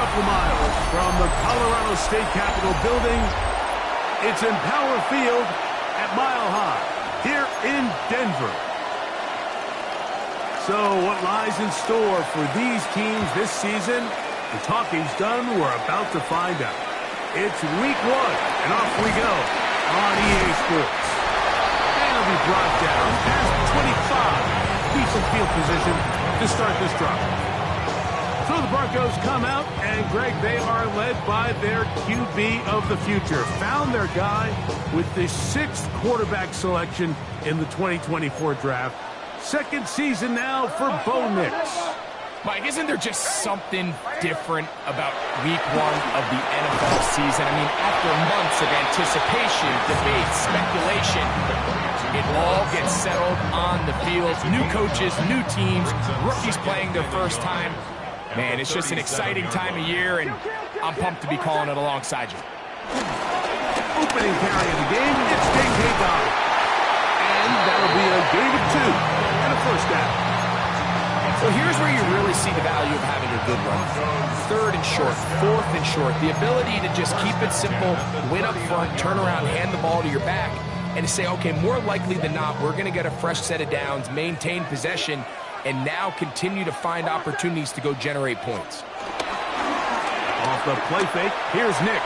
couple of miles from the Colorado State Capitol building. It's Empower Field at Mile High here in Denver. So what lies in store for these teams this season? The talking's done. We're about to find out. It's week 1, and off we go on EA Sports. And it'll be brought down past 25. Decent field position to start this drive. So the Broncos come out, and Greg, they are led by their QB of the future. Found their guy with the 6th quarterback selection in the 2024 draft. Second season now for Bo Nix. Mike, isn't there just something different about week 1 of the NFL season? I mean, after months of anticipation, debate, speculation, it all gets settled on the field. New coaches, new teams, rookies playing their first time. Man, it's just an exciting time of year, and I'm pumped to be calling it alongside you. Opening carry of the game, it's J.K. Dobbins. And that'll be a gain of 2 and a first down. So here's where you really see the value of having a good run. 3rd and short, 4th and short. The ability to just keep it simple, win up front, turn around, hand the ball to your back, and to say, okay, more likely than not, we're going to get a fresh set of downs, maintain possession, and now continue to find opportunities to go generate points. Off the play fake, here's Nix.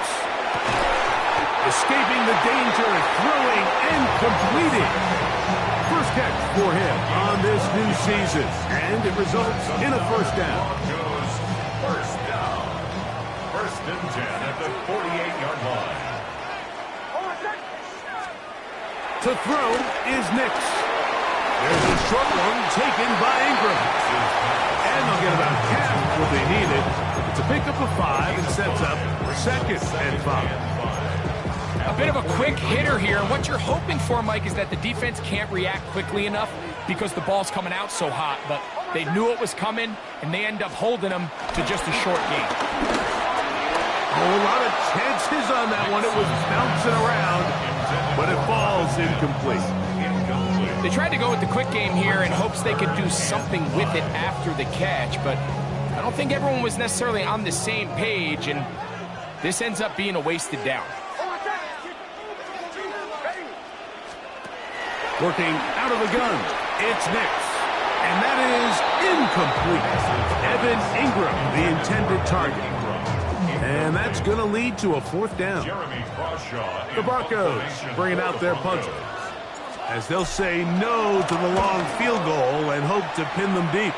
Escaping the danger, throwing and completing. First catch for him on this new season, and it results in a first down. First down. 1st and 10 at the 48-yard line. To throw is Nix. There's a short one taken by Ingram. And they'll get about half what they needed. It's a pickup of 5 and sets up 2nd and 5. A bit of a quick hitter here. And what you're hoping for, Mike, is that the defense can't react quickly enough because the ball's coming out so hot. But they knew it was coming, and they end up holding them to just a short game. A lot of chances on that one. It was bouncing around, but it falls incomplete. They tried to go with the quick game here in hopes they could do something with it after the catch, but I don't think everyone was necessarily on the same page, and this ends up being a wasted down. Working out of the gun, it's Nix, and that is incomplete. Evan Ingram, the intended target. And that's going to lead to a 4th down. The Broncos bringing out their punter, as they'll say no to the long field goal and hope to pin them deep.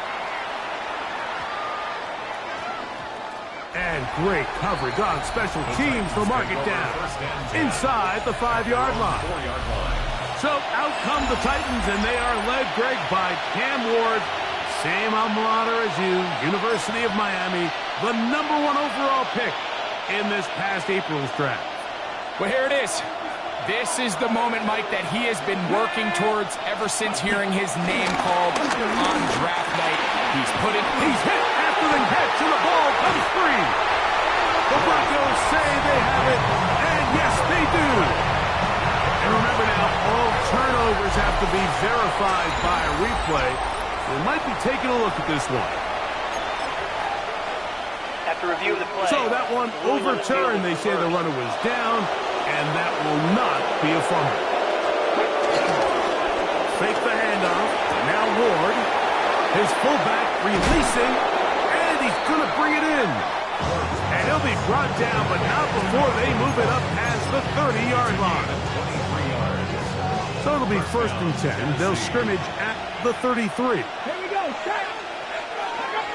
And great coverage on special teams to mark it down inside the 5-yard line. So out come the Titans, and they are led, Greg, by Cam Ward. Same alma mater as you, University of Miami, the #1 overall pick in this past April's draft. Well, here it is. This is the moment, Mike, that he has been working towards ever since hearing his name called on draft night. He's hit after the catch, and the ball comes free. The Broncos say they have it, and yes, they do. And remember now, all turnovers have to be verified by a replay. We might be taking a look at this one. After review of the play. So that one overturned. They say the runner was down, and that will not be a fumble. Fake the handoff. Now Ward. His fullback releasing, and he's going to bring it in. And he'll be brought down, but not before they move it up past the 30-yard line. So it'll be 1st and 10. They'll scrimmage at the 33. Here we go. Set.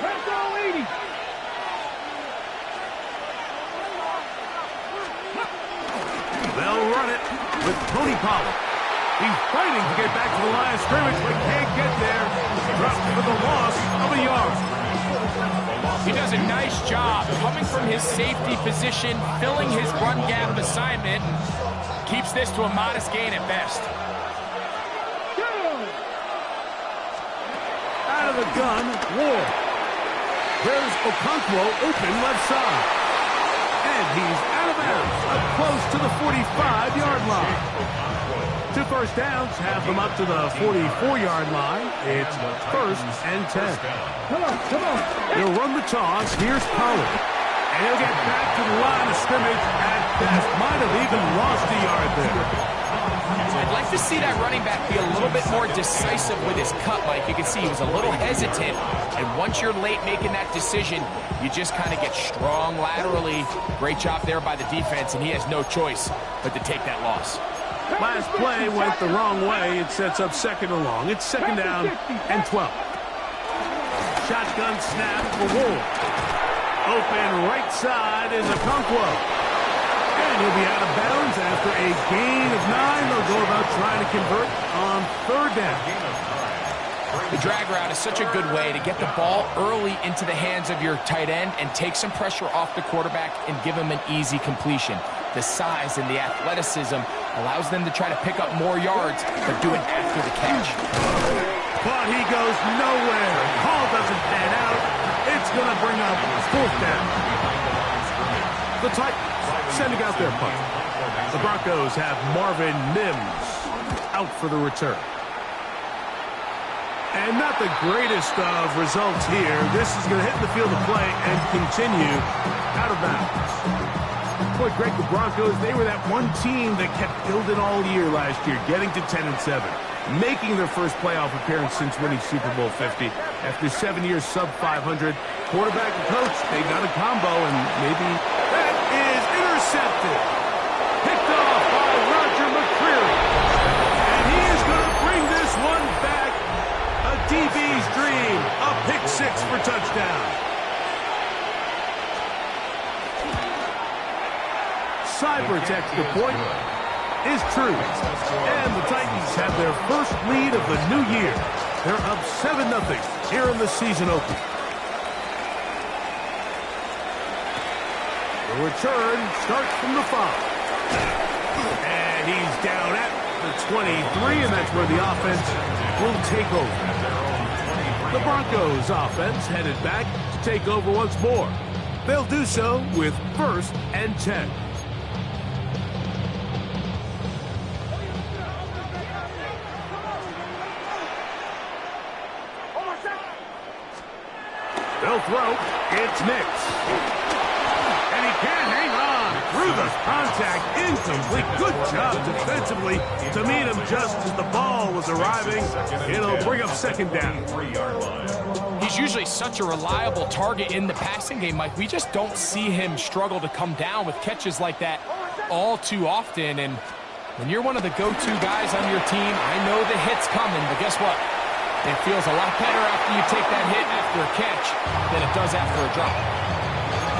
Press all 80. They'll run it with Tony Pollard. He's fighting to get back to the line of scrimmage, but can't get there. Dropped for the loss of a yard. He does a nice job coming from his safety position, filling his run gap assignment, and keeps this to a modest gain at best. Out of the gun, Ward. There's Okonkwo open left side. And he's out of bounds, up close to the 45-yard line. 2 first downs have them up to the 44-yard line. It's 1st and 10. Come on. He'll run the toss. Here's Pollard. And he'll get back to the line of scrimmage at best. Might have even lost a yard there. I'd like to see that running back be a little bit more decisive with his cut, Mike. You can see he was a little hesitant, and once you're late making that decision, you just kind of get strong laterally. Great job there by the defense, and he has no choice but to take that loss. Last play went the wrong way. It sets up second and long. It's second down and 12. Shotgun snap for Ward. Open right side is Okonkwo. And he'll be out of bounds after a gain of 9. They'll go about trying to convert on third down. The drag route is such a good way to get the ball early into the hands of your tight end and take some pressure off the quarterback and give him an easy completion. The size and the athleticism allows them to try to pick up more yards, but do it after the catch. But he goes nowhere. Call doesn't pan out. It's going to bring up fourth down. The Titans sending out their punt. The Broncos have Marvin Mims out for the return. And not the greatest of results here. This is going to hit the field of play and continue out of bounds. Boy, Greg, the Broncos, they were that one team that kept building all year last year, getting to 10-7, making their first playoff appearance since winning Super Bowl 50. After 7 years sub-500, quarterback and coach, they got a combo, and maybe that is intercepted. Picked off by Roger McCreary. And he is going to bring this one back. A DB's dream. A pick six for touchdown. Cyber text the point is true. And the Titans have their first lead of the new year. They're up 7-0 here in the season opener. The return starts from the 5. And he's down at the 23, and that's where the offense will take over. The Broncos offense headed back to take over once more. They'll do so with 1st and 10. They'll throw. It's Nix. And he can't hang on through the contact. Incomplete. Good job defensively to meet him just as the ball was arriving. It'll bring up second down. He's usually such a reliable target in the passing game, Mike. We just don't see him struggle to come down with catches like that all too often. And when you're one of the go-to guys on your team, I know the hit's coming, but guess what? It feels a lot better after you take that hit after a catch than it does after a drop.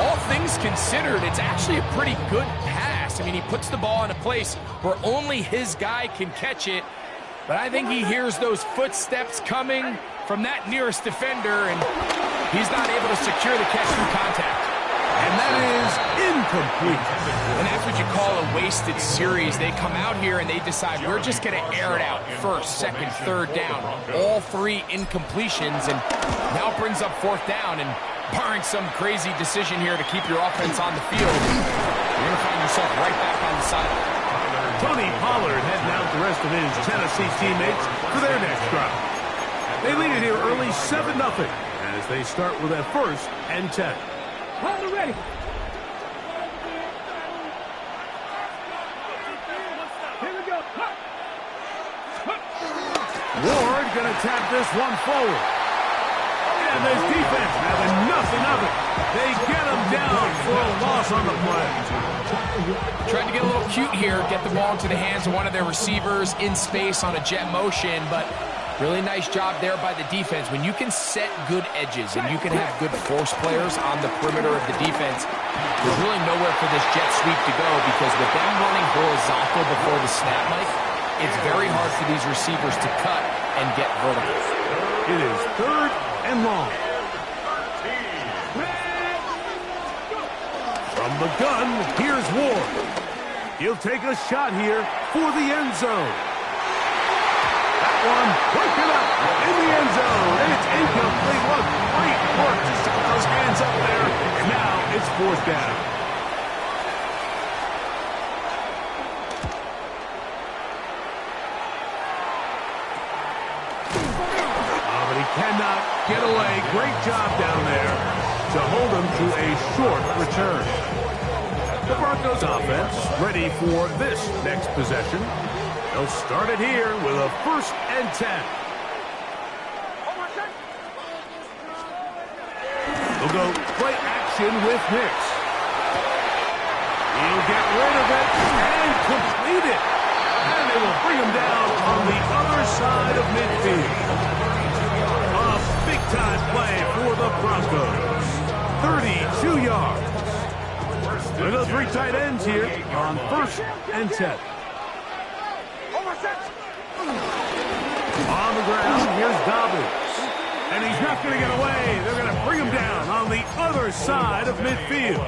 All things considered, it's actually a pretty good pass. I mean, he puts the ball in a place where only his guy can catch it, but I think he hears those footsteps coming from that nearest defender, and he's not able to secure the catch through contact. And that is incomplete. And that's what you call a wasted series. They come out here and they decide we're just going to air it out. 1st, 2nd, 3rd down. All 3 incompletions, and now brings up 4th down. And barring some crazy decision here to keep your offense on the field, you're going to find yourself right back on the sideline. Tony Pollard heading out the rest of his Tennessee teammates for their next drive. They lead it here early 7-0 as they start with a 1st and 10. Hold it ready. Here we go. Ward going to tap this one forward. And this defense having nothing of it. They get him down for a loss on the play. Tried to get a little cute here, get the ball into the hands of one of their receivers in space on a jet motion, but really nice job there by the defense. When you can set good edges and you can have good force players on the perimeter of the defense, there's really nowhere for this jet sweep to go, because with them running horizontal before the snap, Mike, it's very hard for these receivers to cut and get vertical. It is 3rd and long. From the gun, here's Ward. He'll take a shot here for the end zone. That one broken up in the end zone, and it's incomplete. What great work just to put those hands up there. And now it's 4th down. But he cannot get away. Great job down there. to hold them to a short return. The Broncos offense ready for this next possession. They'll start it here with a 1st and 10. They'll go play action with Hicks. He'll get rid of it and complete it. And they will bring him down on the other side of midfield. A big-time play for the Broncos. 32 yards. We'll go 3 tight ends here on 1st and 10. On the ground, here's Dobbins. And he's not going to get away. They're going to bring him down on the other side of midfield.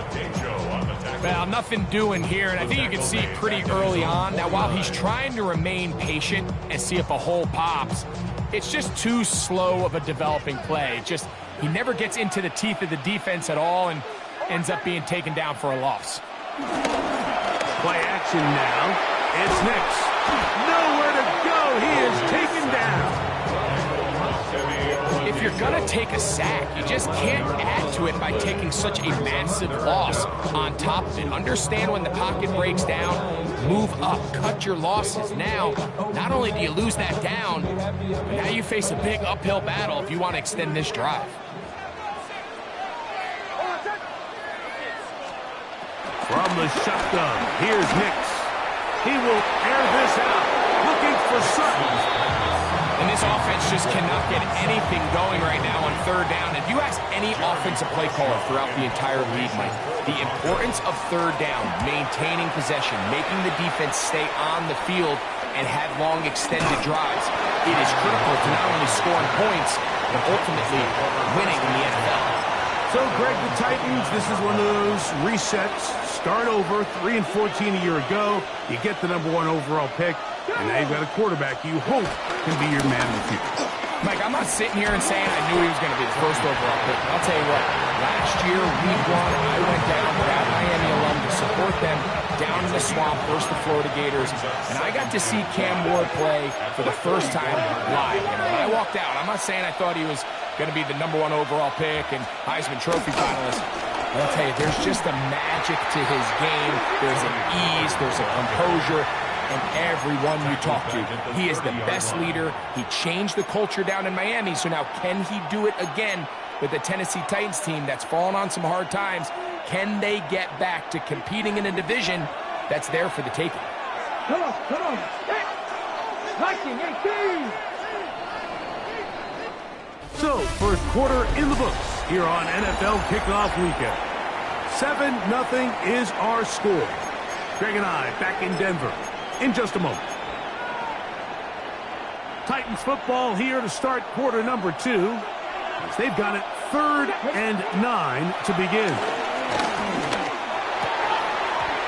Well, nothing doing here, and I think you can see pretty early on. Now, while he's trying to remain patient and see if a hole pops, it's just too slow of a developing play. He never gets into the teeth of the defense at all and ends up being taken down for a loss. Play action now. It's Hicks. Nowhere to go. He is taken down. If you're going to take a sack, you just can't add to it by taking such a massive loss on top of it. Understand when the pocket breaks down, move up, cut your losses. Now, not only do you lose that down, but now you face a big uphill battle if you want to extend this drive. From the shotgun, here's Hicks. He will air this out, looking for Sutton. And this offense just cannot get anything going right now on 3rd down. If you ask any offensive play caller throughout the entire league, Mike, the importance of 3rd down, maintaining possession, making the defense stay on the field and have long extended drives, it is critical to not only scoring points, but ultimately winning in the NFL. So, Greg, the Titans, this is one of those resets. Start over, 3-14 a year ago. You get the #1 overall pick, and now you've got a quarterback you hope can be your man in the future. Mike, I'm not sitting here and saying I knew he was going to be the 1st overall pick. I'll tell you what, last year, week 1, I went down to that Miami alum to support them down in the swamp versus the Florida Gators, and I got to see Cam Ward play for the first time live. And when I walked out, I'm not saying I thought he was going to be the #1 overall pick and Heisman Trophy finalist. But I'll tell you, there's just a magic to his game. There's an ease, there's a composure, and everyone you talk to, he is the best leader. He changed the culture down in Miami, so now can he do it again with the Tennessee Titans team that's fallen on some hard times? Can they get back to competing in a division that's there for the taking? Come on. 1918. So, 1st quarter in the books here on NFL Kickoff Weekend. 7-0 is our score. Greg and I back in Denver in just a moment. Titans football here to start quarter number 2. As they've got it 3rd and 9 to begin.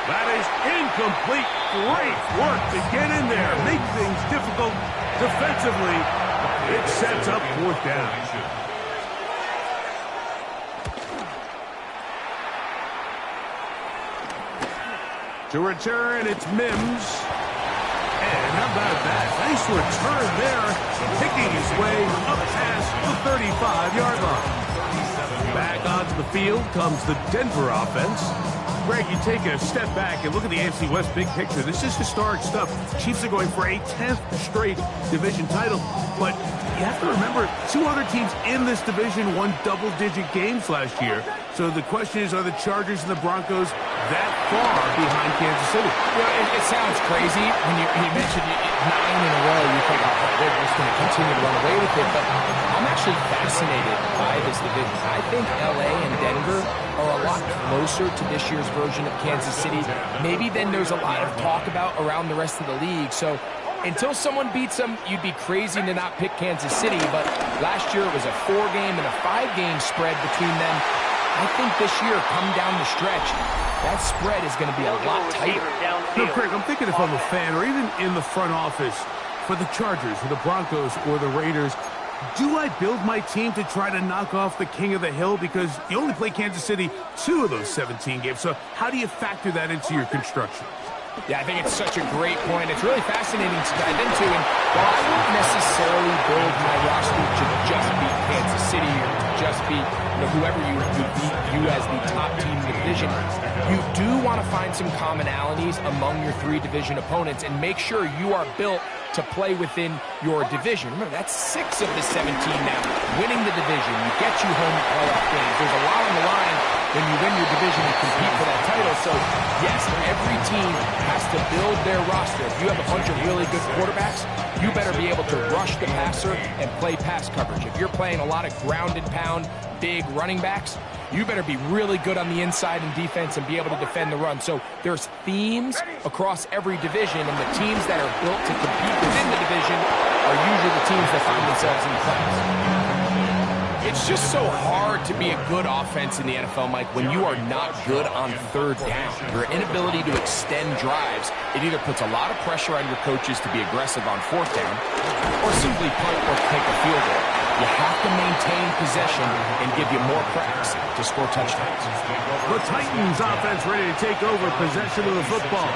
That is incomplete. Great work to get in there. Make things difficult defensively. It sets up 4th down. To return, it's Mims. And how about that? Nice return there, picking his way up past the 35-yard line. Back onto the field comes the Denver offense. Greg, you take a step back and look at the AFC West big picture. This is historic stuff. Chiefs are going for a 10th straight division title, but you have to remember 2 other teams in this division won double-digit games last year. So the question is, are the Chargers and the Broncos that far behind Kansas City? You know, it sounds crazy when you mentioned 9 in a row. You think, oh, they're just going to continue to run away with it. But I'm actually fascinated by this division. I think L.A. and Denver are a lot closer to this year's version of Kansas City, maybe than there's a lot of talk about around the rest of the league. So until someone beats them, you'd be crazy to not pick Kansas City. But last year it was a 4-game and a 5-game spread between them. I think this year, come down the stretch, that spread is going to be a lot tighter. No, Craig, I'm thinking if I'm a fan or even in the front office for the Chargers or the Broncos or the Raiders, do I build my team to try to knock off the king of the hill? Because you only play Kansas City 2 of those 17 games. So how do you factor that into your construction? Yeah, I think it's such a great point. It's really fascinating to dive into. And while I wouldn't necessarily build my roster to just beat Kansas City or to just beat whoever you beat you as the top team in the division. You do want to find some commonalities among your 3 division opponents and make sure you are built to play within your division. Remember, that's 6 of the 17 now. Winning the division, you get you home playoff games. There's a lot on the line when you win your division and compete for that title. So, yes, every team has to build their roster. If you have a bunch of really good quarterbacks, you better be able to rush the passer and play pass coverage. If you're playing a lot of ground and pound, big running backs, you better be really good on the inside in defense and be able to defend the run. So there's themes across every division, and the teams that are built to compete within the division are usually the teams that find themselves in the playoffs. It's just so hard to be a good offense in the NFL, Mike, when you are not good on third down. Your inability to extend drives, it either puts a lot of pressure on your coaches to be aggressive on fourth down or simply punt or take a field goal. You have to maintain possession and give you more practice to score touchdowns. The Titans offense ready to take over possession of the football.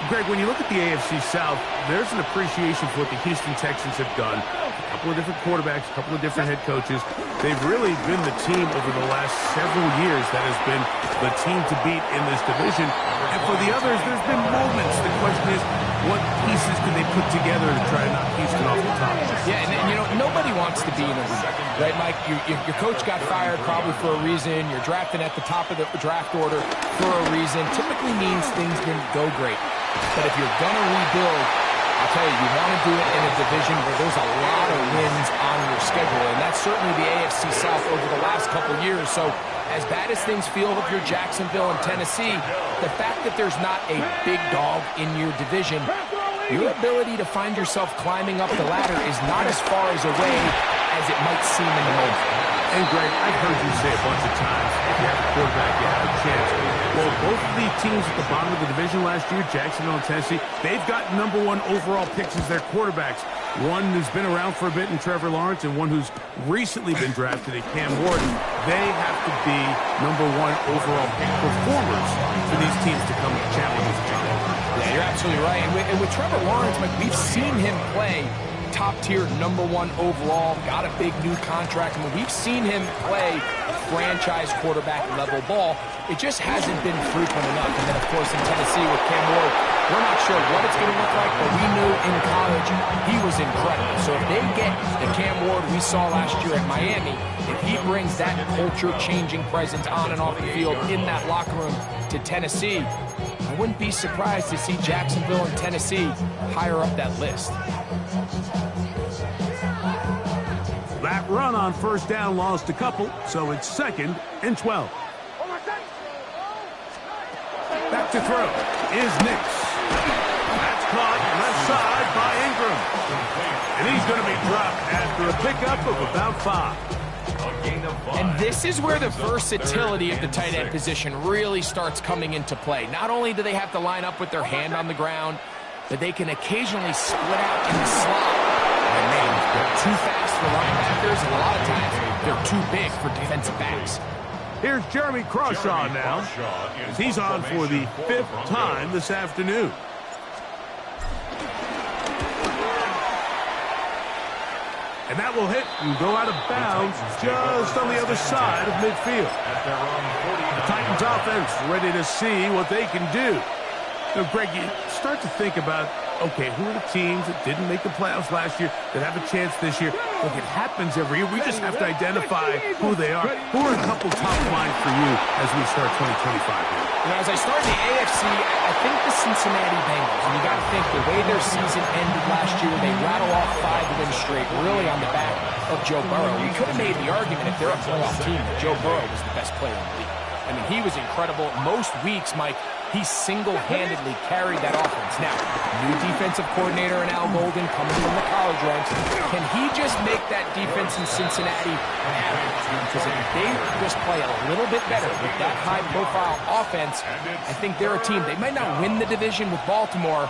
Greg, when you look at the AFC South, there's an appreciation for what the Houston Texans have done. A couple of different quarterbacks, a couple of different head coaches. They've really been the team over the last several years that has been the team to beat in this division. And for the others, there's been moments. The question is, what pieces can they put together to try to knock Houston off the top? Yeah, and nobody wants to be in a league, right, Mike? Your coach got fired probably for a reason. You're drafted at the top of the draft order for a reason. Typically means things didn't go great. But if you're going to rebuild, I'll tell you, you want to do it in a division where there's a lot of wins on your schedule, and that's certainly the AFC South over the last couple years. So as bad as things feel if you're Jacksonville and Tennessee, the fact that there's not a big dog in your division, your ability to find yourself climbing up the ladder is not as far as away as it might seem in the moment. And Greg, I've heard you say a bunch of times, if you have a quarterback, you have a chance. Well, both of the teams at the bottom of the division last year, Jacksonville and Tennessee, they've got #1 overall picks as their quarterbacks. One who's been around for a bit in Trevor Lawrence and one who's recently been drafted in Cam Ward. They have to be #1 overall pick performers for these teams to come and challenge this team. Yeah, you're absolutely right. And with Trevor Lawrence, Mike, we've seen him play top-tier #1 overall, got a big new contract. I mean, we've seen him play franchise quarterback level ball. It just hasn't been frequent enough. And then, of course, in Tennessee with Cam Ward, we're not sure what it's going to look like, but we knew in college he was incredible. So if they get the Cam Ward we saw last year at Miami, if he brings that culture-changing presence on and off the field in that locker room to Tennessee, I wouldn't be surprised to see Jacksonville and Tennessee higher up that list. That run on first down lost a couple, so it's 2nd and 12. Back to throw is Nix. That's caught left side by Ingram. And he's going to be dropped after a pickup of about 5. And this is where the versatility of the tight end position really starts coming into play. Not only do they have to line up with their hand on the ground, but they can occasionally split out in the slot. And man, they're too fast for linebackers, and a lot of times they're too big for defensive backs. Here's Jeremy Crawshaw now, as he's on for the 5th time this afternoon. And that will hit and go out of bounds just on the other side of midfield. The Titans offense ready to see what they can do. Now, Greg, you start to think about, okay, who are the teams that didn't make the playoffs last year that have a chance this year? Look, it happens every year. We just have to identify who they are. Who are a couple top line for you as we start 2025 here? As I start the AFC, I think the Cincinnati Bengals. And you got to think the way their season ended last year, they rattle off 5 wins straight, really on the back of Joe Burrow. We could have made the argument if they're a playoff team that Joe Burrow was the best player in the league. I mean, he was incredible. Most weeks, Mike, he single-handedly carried that offense. Now, new defensive coordinator in Al Golden coming from the college ranks. Can he just make that defense in Cincinnati average? Because if they just play a little bit better with that high-profile offense, I think they're a team. They might not win the division with Baltimore,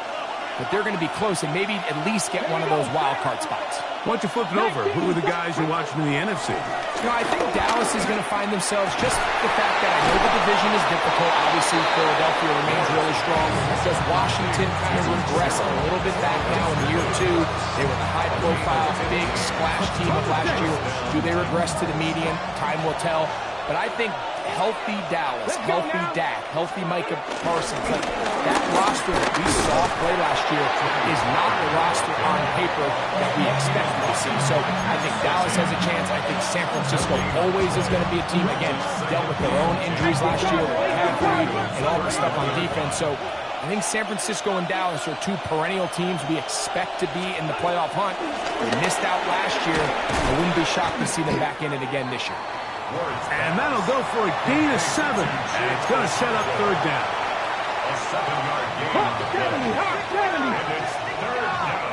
but they're going to be close and maybe at least get one of those wild card spots. Why don't you flip it over? Who are the guys you're watching in the NFC? You know, I think Dallas is going to find themselves, just the fact that I know the division is difficult. Obviously, Philadelphia remains really strong. Does Washington kind of regress a little bit back now in year 2? They were the high-profile, big splash team of last year. Do they regress to the median? Time will tell. But I think healthy Dallas, healthy Dak, healthy Micah Parsons, like that roster that we saw play last year is not the roster on paper that we expected to see. So I think Dallas has a chance. I think San Francisco always is going to be a team, again, dealt with their own injuries last year with McCaffrey and all the stuff on defense. So I think San Francisco and Dallas are 2 perennial teams we expect to be in the playoff hunt. They missed out last year. I wouldn't be shocked to see them back in it again this year. And that'll go for a gain of 7. And it's going to set up 3rd down. A 7-yard gain on the play. And it's 3rd down.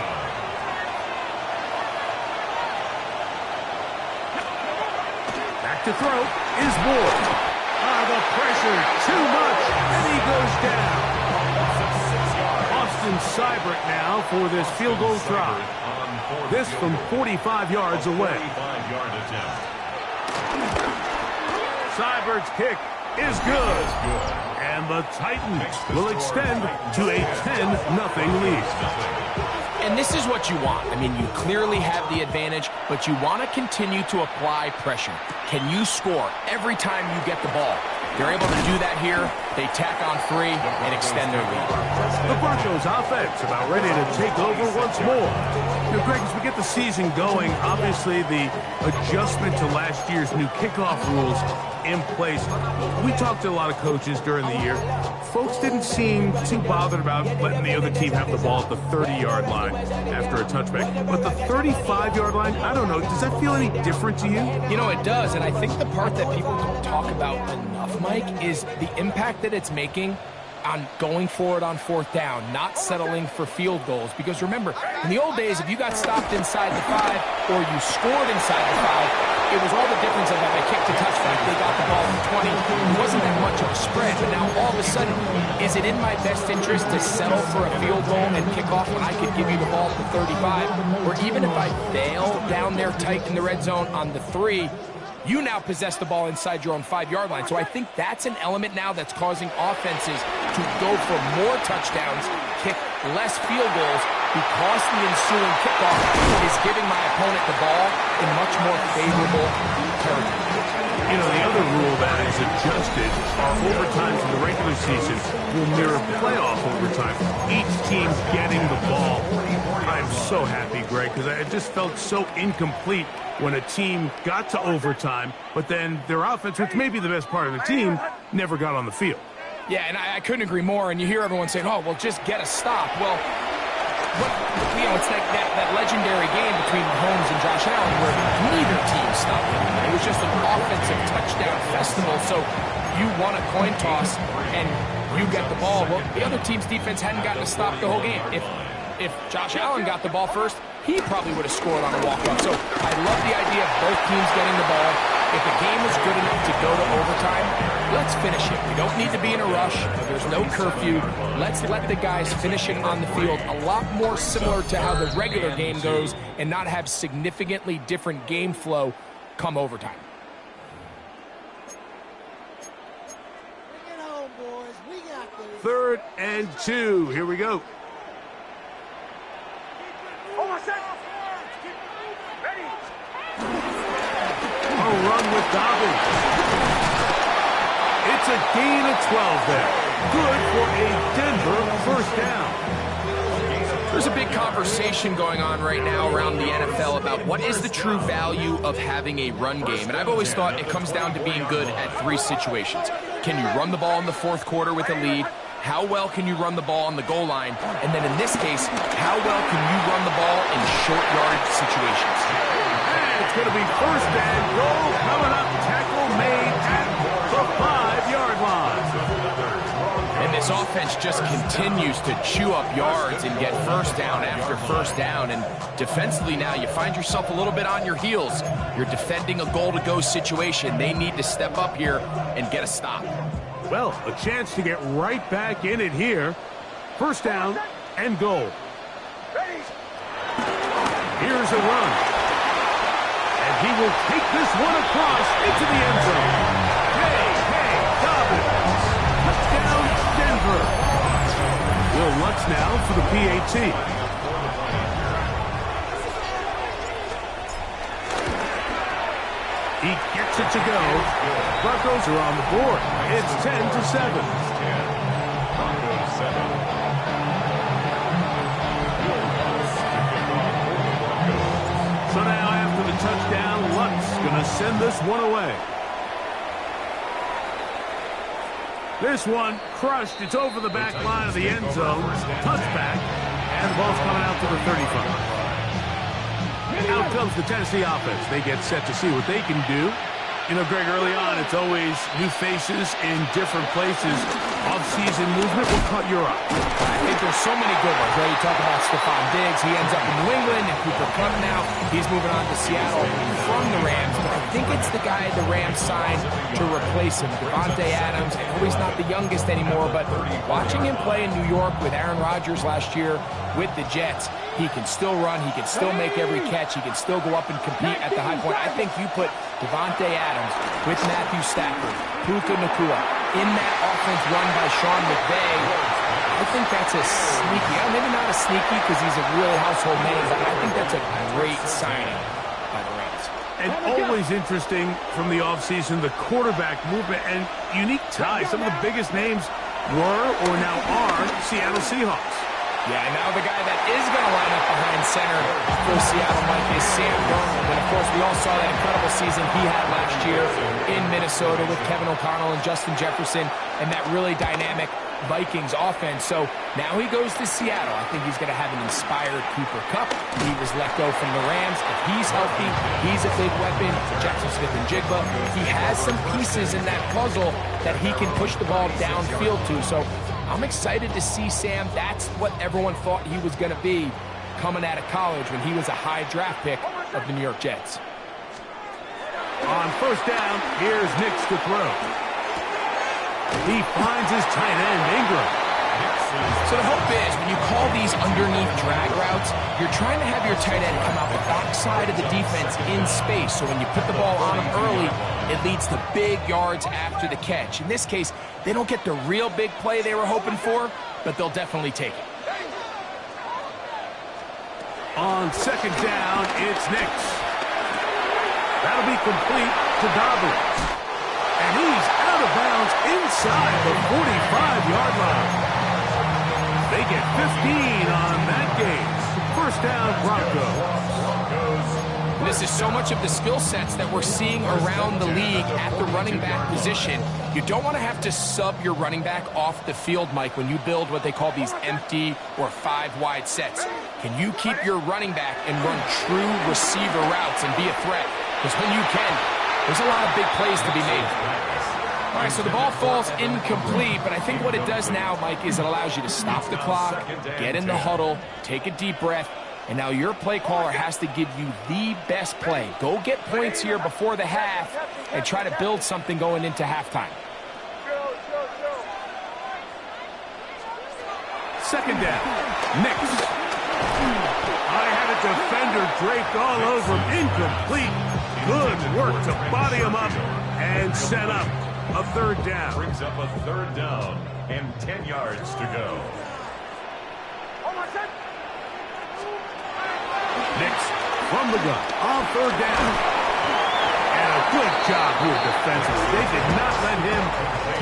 Back to throw is Ward. The pressure, too much, and he goes down. Austin Seibert now for this field goal try. This from 45 yards away. 45-yard attempt. Seibert's kick is good. And the Titans will extend to a 10-0 lead. And this is what you want. I mean, you clearly have the advantage, but you want to continue to apply pressure. Can you score every time you get the ball? They're able to do that here. They tack on 3 and extend their lead. The Broncos offense about ready to take over once more. Now, Greg, as we get the season going, obviously the adjustment to last year's new kickoff rules in place. We talked to a lot of coaches during the year. Folks didn't seem too bothered about letting the other team have the ball at the 30-yard line after a touchback. But the 35-yard line, I don't know, does that feel any different to you? You know, it does, and I think the part that people don't talk about enough, Mike, is the impact that it's making on going forward on 4th down, not settling for field goals. Because remember, in the old days, if you got stopped inside the 5 or you scored inside the 5, it was all the difference of if I kicked a touchback, they got the ball from 20. It wasn't that much of a spread, but now all of a sudden, is it in my best interest to settle for a field goal and kick off when I could give you the ball at the 35? Or even if I fail down there tight in the red zone on the 3, you now possess the ball inside your own 5-yard line. So I think that's an element now that's causing offenses to go for more touchdowns, kick less field goals, because the ensuing kickoff is giving my opponent the ball in much more favorable territory. You know, the other rule that is adjusted are overtimes in the regular season will mirror playoff overtime. Each team getting the ball. I'm so happy, Greg, because I just felt so incomplete when a team got to overtime, but then their offense, which may be the best part of the team, never got on the field. Yeah, and I couldn't agree more. And you hear everyone saying, oh, well, just get a stop. Well, it's like that legendary game between Mahomes and Josh Allen where neither team stopped him. It was just an offensive touchdown festival. So you won a coin toss and you get the ball. Well, the other team's defense hadn't gotten a stop the whole game. If Josh Allen got the ball first, he probably would have scored on a walk-off. So I love the idea of both teams getting the ball. If the game is good enough to go to overtime, let's finish it. We don't need to be in a rush. There's no curfew. Let's let the guys finish it on the field. A lot more similar to how the regular game goes and not have significantly different game flow come overtime. Bring it home, boys. We got this. 3rd and 2. Here we go. A run with Dobbins. It's a gain of 12 there. Good for a Denver 1st down. There's a big conversation going on right now around the NFL about what is the true value of having a run game. And I've always thought it comes down to being good at 3 situations. Can you run the ball in the 4th quarter with a lead? How well can you run the ball on the goal line? And then in this case, how well can you run the ball in short yard situations? And it's going to be 1st and goal coming up. Tackle made at the 5-yard line. And this offense just continues to chew up yards and get 1st down after 1st down. And defensively now, you find yourself a little bit on your heels. You're defending a goal-to-go situation. They need to step up here and get a stop. Well, a chance to get right back in it here. 1st down and goal. Here's a run. And he will take this one across into the end zone. Hey, Dobbins. Touchdown, Denver. Will Lutz now for the PAT. He gets it to go. Broncos are on the board. It's 10-7. Broncos 7. So now after the touchdown, Lutz going to send this one away. This one crushed. It's over the back line of the end zone. Touchback. And the ball's coming out to the 35. Out comes the Tennessee offense. They get set to see what they can do. You know, Greg, early on, it's always new faces in different places. Off-season movement, what caught your eye? I think there's so many good ones, right? You talk about Stephon Diggs. He ends up in New England, and Cooper Kupp now. He's moving on to Seattle from the Rams. But I think it's the guy the Rams signed to replace him, Davante Adams. I know he's not the youngest anymore, but watching him play in New York with Aaron Rodgers last year with the Jets, he can still run. He can still make every catch. He can still go up and compete at the high point. I think you put Davante Adams with Matthew Stafford, Puka Nacua, in that offense run by Sean McVay. I think that's a sneaky, maybe not a sneaky because he's a really household name, but I think that's a great signing by the Rams. And always interesting from the offseason, the quarterback movement and unique ties. Some of the biggest names were or now are Seattle Seahawks. Yeah, and now the guy that is going to line up behind center for Seattle, Mike, is Sam Darnold. And, of course, we all saw that incredible season he had last year in Minnesota with Kevin O'Connell and Justin Jefferson and that really dynamic Vikings offense. So now he goes to Seattle. I think he's going to have an inspired Cooper Kupp. He was let go from the Rams. If he's healthy, he's a big weapon. Jackson Smith and Jigba. He has some pieces in that puzzle that he can push the ball downfield to. So I'm excited to see Sam. That's what everyone thought he was going to be coming out of college when he was a high draft pick of the New York Jets. On first down, here's Nix to throw. He finds his tight end, Ingram. So the hope is when you call these underneath drag routes, you're trying to have your tight end come out the backside of the defense in space. So when you put the ball on him early, it leads to big yards after the catch. In this case, they don't get the real big play they were hoping for, but they'll definitely take it. On second down, it's Nix. That'll be complete to Dobbins. And he's out of bounds inside the 45-yard line. They get 15 on that game. First down, Broncos. This is so much of the skill sets that we're seeing around the league at the running back position. You don't want to have to sub your running back off the field, Mike, when you build what they call these empty or 5-wide sets. Can you keep your running back and run true receiver routes and be a threat? Because when you can, there's a lot of big plays to be made. All right, so the ball falls incomplete, but I think what it does now, Mike, is it allows you to stop the clock, get in the huddle, take a deep breath, and now your play caller has to give you the best play. Go get points here before the half and try to build something going into halftime. Second down, Nix. I had a defender draped all over him. Incomplete. Good work to body him up and set up a third down. Brings up a third down and 10 yards to go. Nix from the gun on third down. And a good job here defensively. They did not let him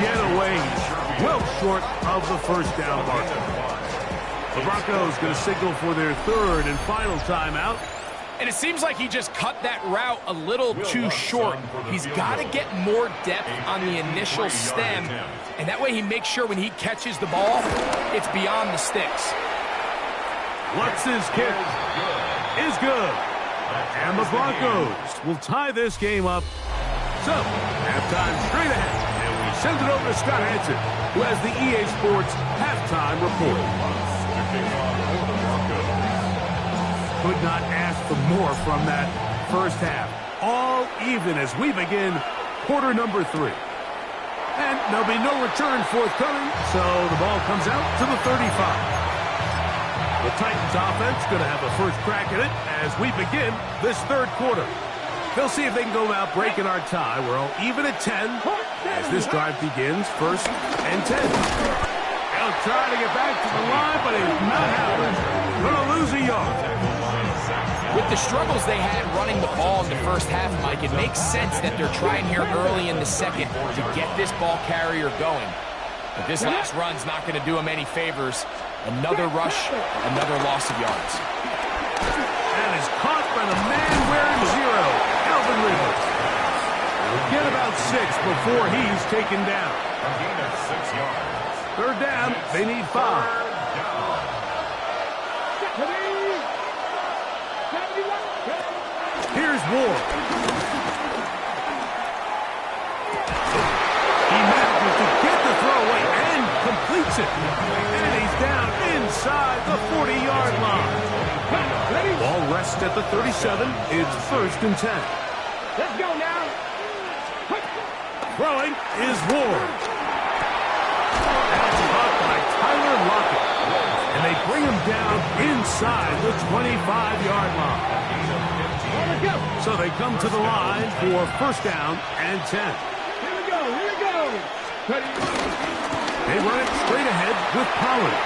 get away. He's well short of the first down marker. The Broncos going to signal for their third and final timeout. And it seems like he just cut that route a little too short. He's got to get more depth on the initial stem, and that way he makes sure when he catches the ball, it's beyond the sticks. Lutz's kick is good. And the Broncos will tie this game up. So, halftime straight ahead. And we send it over to Scott Hansen, who has the EA Sports halftime report. Could not ask for more from that first half. All even as we begin quarter number 3. And there'll be no return forthcoming, so the ball comes out to the 35. The The Titans offense going to have a first crack at it as we begin this third quarter. They'll see if they can go about breaking our tie. We're all even at 10 as this drive begins. First and 10. They'll try to get back to the line, but it's not happening. Going to lose a yard. With the struggles they had running the ball in the first half, Mike, it makes sense that they're trying here early in the second to get this ball carrier going. But this last run's not going to do them any favors. Another rush, another loss of yards. And is caught by the man wearing 0, Alvin Rivers. They'll get about 6 before he's taken down. A gain of 6 yards. Third down, they need 5. Here's Ward. He manages to get the throw away and completes it. And he's down inside the 40-yard line. Ball rests at the 37. It's first and 10. Let's go now. Throwing is Ward. That's caught by Tyler Lockett. And they bring him down inside the 25-yard line. So they come to the line for first down and 10. Here we go, here we go. They run it straight ahead with Pollard.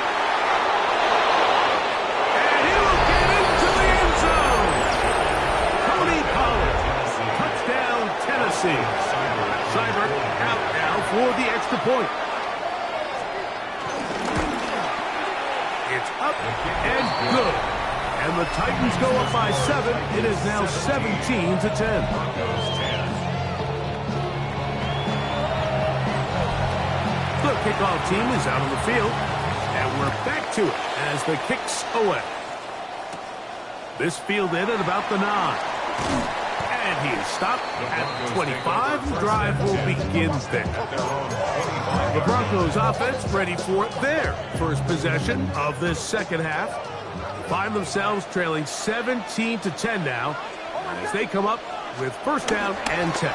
And he will get into the end zone. Tony Pollard. Touchdown, Tennessee. Seibert out now for the extra point. It's up and good. And the Titans go up by 7. It is now 17-10. The kickoff team is out on the field. And we're back to it as the kick's away. This fielded at about the 9. And he is stopped at 25. The drive will begin there. The Broncos offense ready for their first possession of this second half. Find themselves trailing 17-10 now as they come up with first down and 10.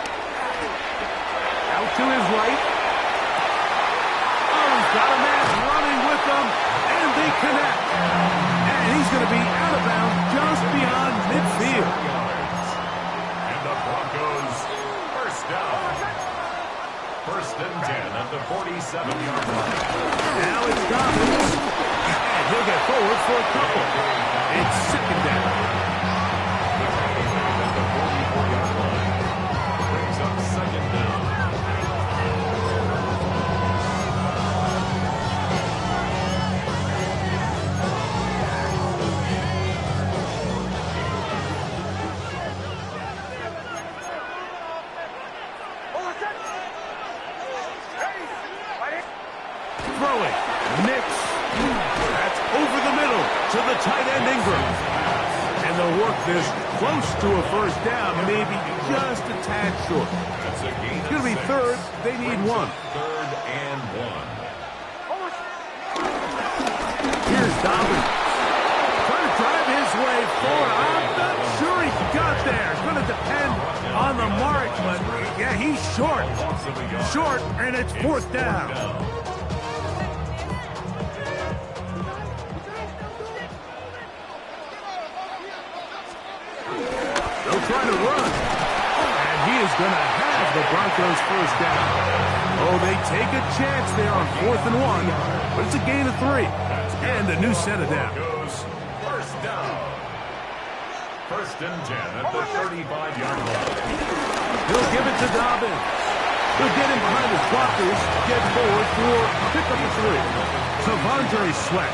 Out to his right. Oh, he's got a man running with them, and they connect. And he's going to be out of bounds just beyond midfield. And the Broncos first down. First and 10 at the 47-yard line. Now it's Dobbins. And he'll get forward for a couple. It's second down. At the 44-yard line. Brings up second down. Throwing. Nix. That's over the middle to the tight end Ingram. And they'll work this close to a first down, maybe just a tad short. That's a gain. It's going to be third. They need 1. Third and 1. Here's Dobbins. Trying to drive his way forward. I'm not sure he got there. It's going to depend on the mark, but yeah, he's short. Short, and it's fourth down. They'll try to run. And he is going to have the Broncos first down. Oh, they take a chance there on 4th and 1, but it's a gain of 3. And a new set of downs. First down. First and 10 at the 35-yard line. He'll give it to Dobbins. He'll get him behind his blockers, get forward for pickup of 3. T'Vondre Sweat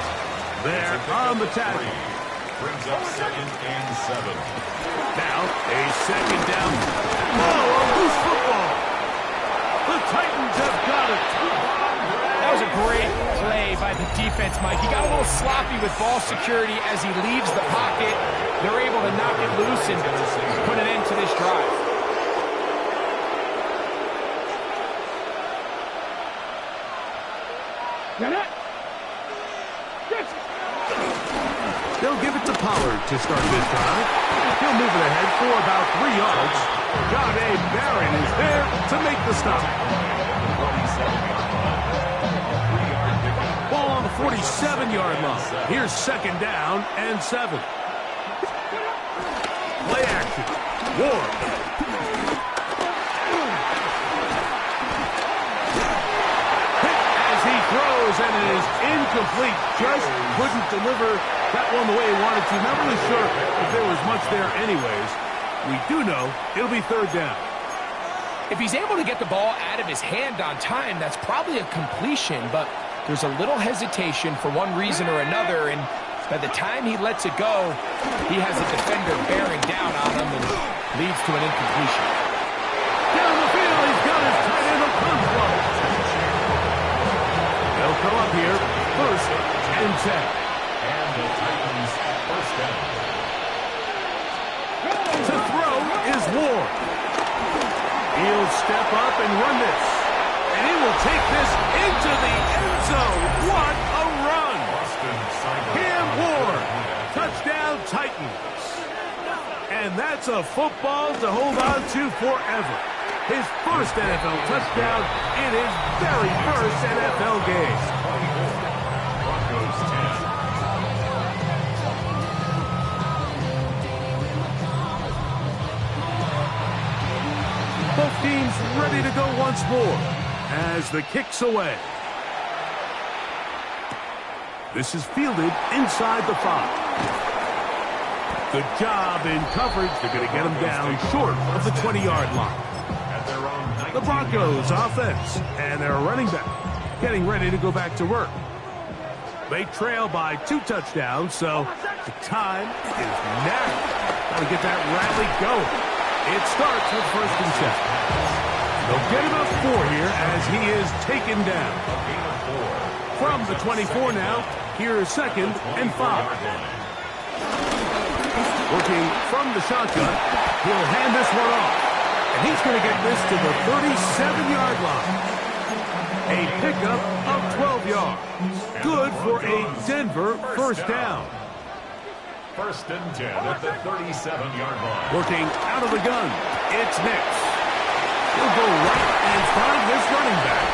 there on the tackle. Brings up second and 7. Now a second down. Oh, a loose football. The Titans have got it. That was a great play by the defense, Mike. He got a little sloppy with ball security as he leaves the pocket. They're able to knock it loose and put an end to this drive. They'll give it to Pollard to start this drive. He'll move it ahead for about 3 yards. John A. Barron is there to make the stop. Ball on the 47-yard line. Here's second down and 7. Play action. Ward. Hit as he throws, and it is incomplete. Just couldn't deliver that one the way he wanted to. Not really sure if there was much there anyways. We do know it'll be third down. If he's able to get the ball out of his hand on time, that's probably a completion, but there's a little hesitation for one reason or another, and by the time he lets it go, he has a defender bearing down on him and leads to an incompletion. Down the field, he's got his tight end Okonkwo. They'll come up here, first and 10. And the Titans first down. To throw is Ward. He'll step up and run this. And he will take this into the end zone. What a run! Cam Ward, touchdown Titans. And that's a football to hold on to forever. His first NFL touchdown in his very first NFL game. Broncos 10. Both teams ready to go once more as the kick's away. This is fielded inside the 5. Good job in coverage. They're going to get him down short of the 20-yard line. The Broncos offense and their running back getting ready to go back to work. They trail by 2 touchdowns, so the time is now. Got to get that rally going. It starts with first and 10. They'll get him up 4 here as he is taken down. From the 24 now, here is second and 5. Working from the shotgun, he'll hand this one off. And he's going to get this to the 37-yard line. A pickup of 12 yards. Good for a Denver first down. First and 10 at the 37-yard line. Working out of the gun, it's Nix. He'll go right and find this running back.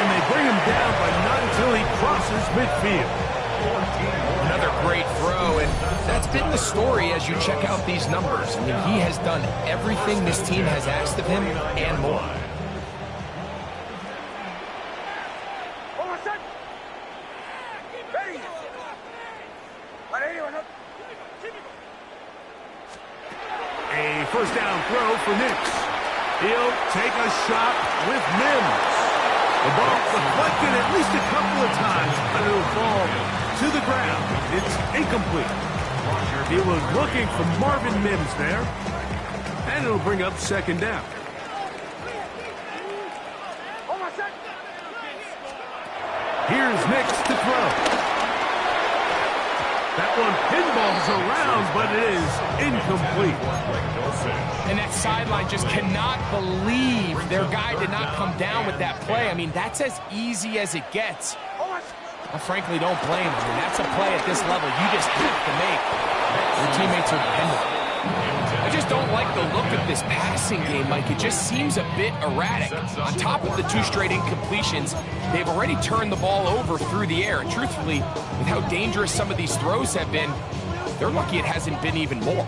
And they bring him down, but not until he crosses midfield. Another great throw, and that's been the story as you check out these numbers. I mean, he has done everything this team has asked of him and more. A first down throw for Nix. He'll take a shot with Mims. The ball deflected at least a couple of times, but it'll fall to the ground. It's incomplete. He was looking for Marvin Mims there, and it'll bring up second down. Here's Nix to throw. That one pinballs around, but it is incomplete. And that sideline just cannot believe their guy did not come down with that play. I mean, that's as easy as it gets. I frankly don't blame him. I mean, that's a play at this level you just have to make. Your teammates are dependent. I just don't like the look of this passing game, Mike. It just seems a bit erratic. On top of the 2 straight incompletions, they've already turned the ball over through the air. And truthfully, with how dangerous some of these throws have been, they're lucky it hasn't been even more.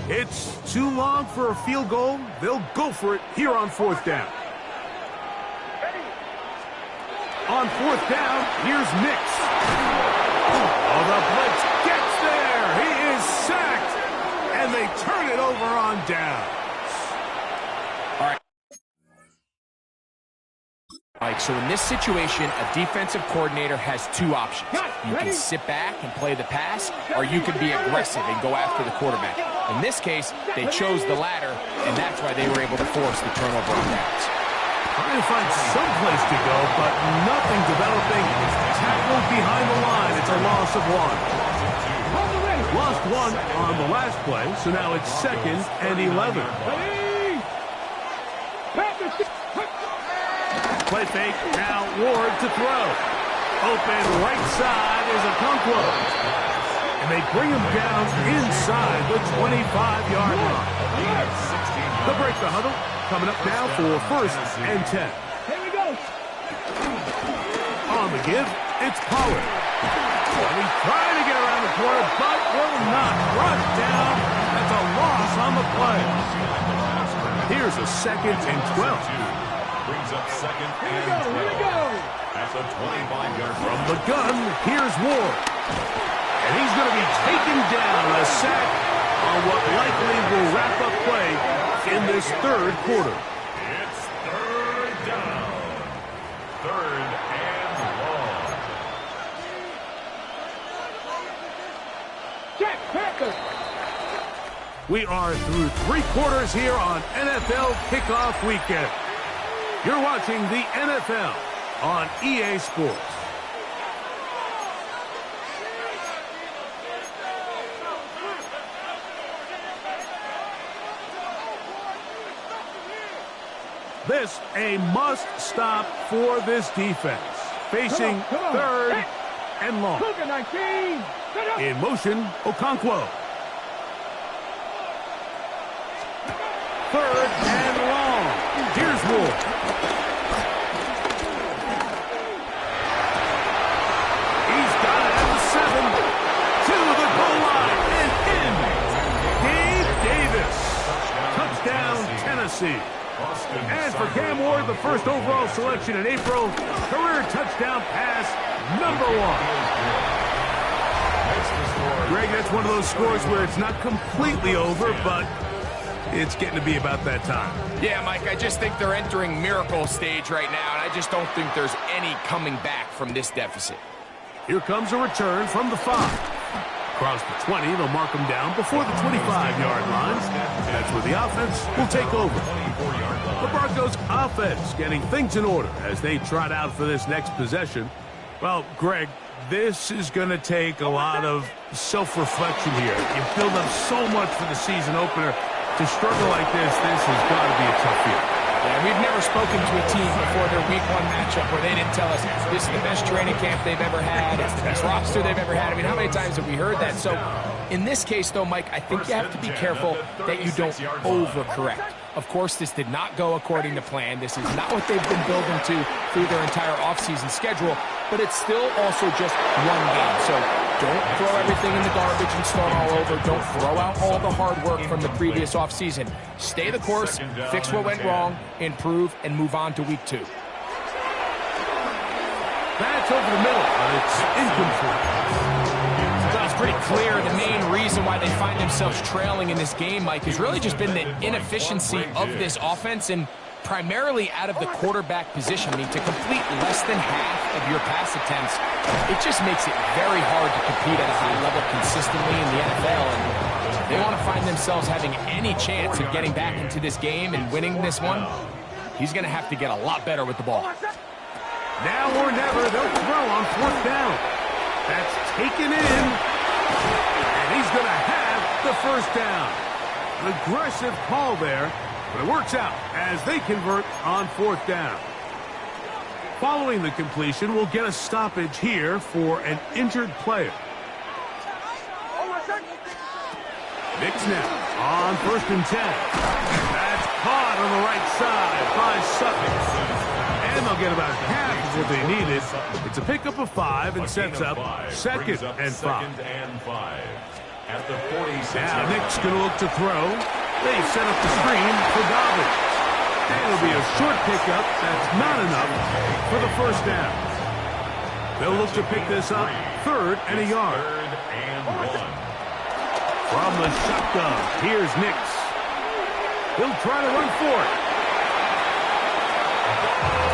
It's too long for a field goal. They'll go for it here on 4th down. On 4th down, here's Nix. Oh, the blitz gets there. He is sacked. And they turn it over on downs. All right. Mike, so in this situation, a defensive coordinator has 2 options. You can sit back and play the pass, or you can be aggressive and go after the quarterback. In this case, they chose the latter, and that's why they were able to force the turnover on downs. Trying to find some place to go, but nothing developing. Tackled behind the line. It's a loss of 1. Lost 1 on the last play, so now it's second and 11. Play fake, now Ward to throw. Open right side is Okonkwo. And they bring him down inside the 25-yard line. They'll break the huddle. Coming up now for first and 10. Here we go. On the give, it's Pollard. Well, he's trying to get around the corner, but will not. Brought down. That's a loss on the play. Here's a 2nd and 12. Brings up 2nd and 12. At the 25-yard From the gun, here's Ward. And he's going to be taken down. A sack on what likely will wrap up play in this 3rd quarter. It's 3rd down. 3rd and long. Check, Packers. We are through 3 quarters here on NFL Kickoff Weekend. You're watching the NFL on EA Sports. This a must-stop for this defense. Facing Come on. 3rd and long. Cougar 19. In motion, Okonkwo. 3rd and long. Here's Ward. He's got it at the 7. To the goal line and in. Gabe Davis. Touchdown, Tennessee. And for Cam Ward, the 1st overall selection in April, career touchdown pass, number 1. Greg, that's one of those scores where it's not completely over, but it's getting to be about that time. Yeah, Mike, I just think they're entering miracle stage right now, and I just don't think there's any coming back from this deficit. Here comes a return from the 5. Across the 20, they'll mark him down before the 25-yard line. That's where the offense will take over. The Broncos offense getting things in order as they trot out for this next possession. Well, Greg, this is going to take a lot of self-reflection here. You build up so much for the season opener. To struggle like this has got to be a tough year. Yeah, we've never spoken to a team before their week 1 matchup where they didn't tell us this is the best training camp they've ever had, it's the best roster they've ever had. I mean, how many times have we heard that? So in this case, though, Mike, I think you have to be careful that you don't overcorrect. Of course, this did not go according to plan. This is not what they've been building to through their entire offseason schedule, but it's still also just one game. So don't throw everything in the garbage and start all over. Don't throw out all the hard work from the previous offseason. Stay the course, fix what went wrong, improve, and move on to week 2. That's over the middle, but it's incomplete. Well, it's pretty clear the main reason why they find themselves trailing in this game, Mike, has really just been the inefficiency of this offense and primarily out of the quarterback position. I mean, to complete less than half of your pass attempts, it just makes it very hard to compete at a high level consistently in the NFL. And they want to find themselves having any chance of getting back into this game and winning this one. He's going to have to get a lot better with the ball. Now or never, they'll throw on 4th down. That's taken in, and he's going to have the 1st down. An aggressive call there, but it works out as they convert on 4th down. Following the completion, we'll get a stoppage here for an injured player. Knicks now on 1st and 10. That's caught on the right side by Sutton. And they'll get about half of what they needed. It's a pickup of 5 and sets up 2nd and 5. At the 46. Now Nick's going to look to throw. They set up the screen for Dobbins. And it'll be a short pickup. That's not enough for the 1st down. They'll look to pick this up 3rd and a yard. 3rd and 1. From the shotgun, here's Nix. He'll try to run for it.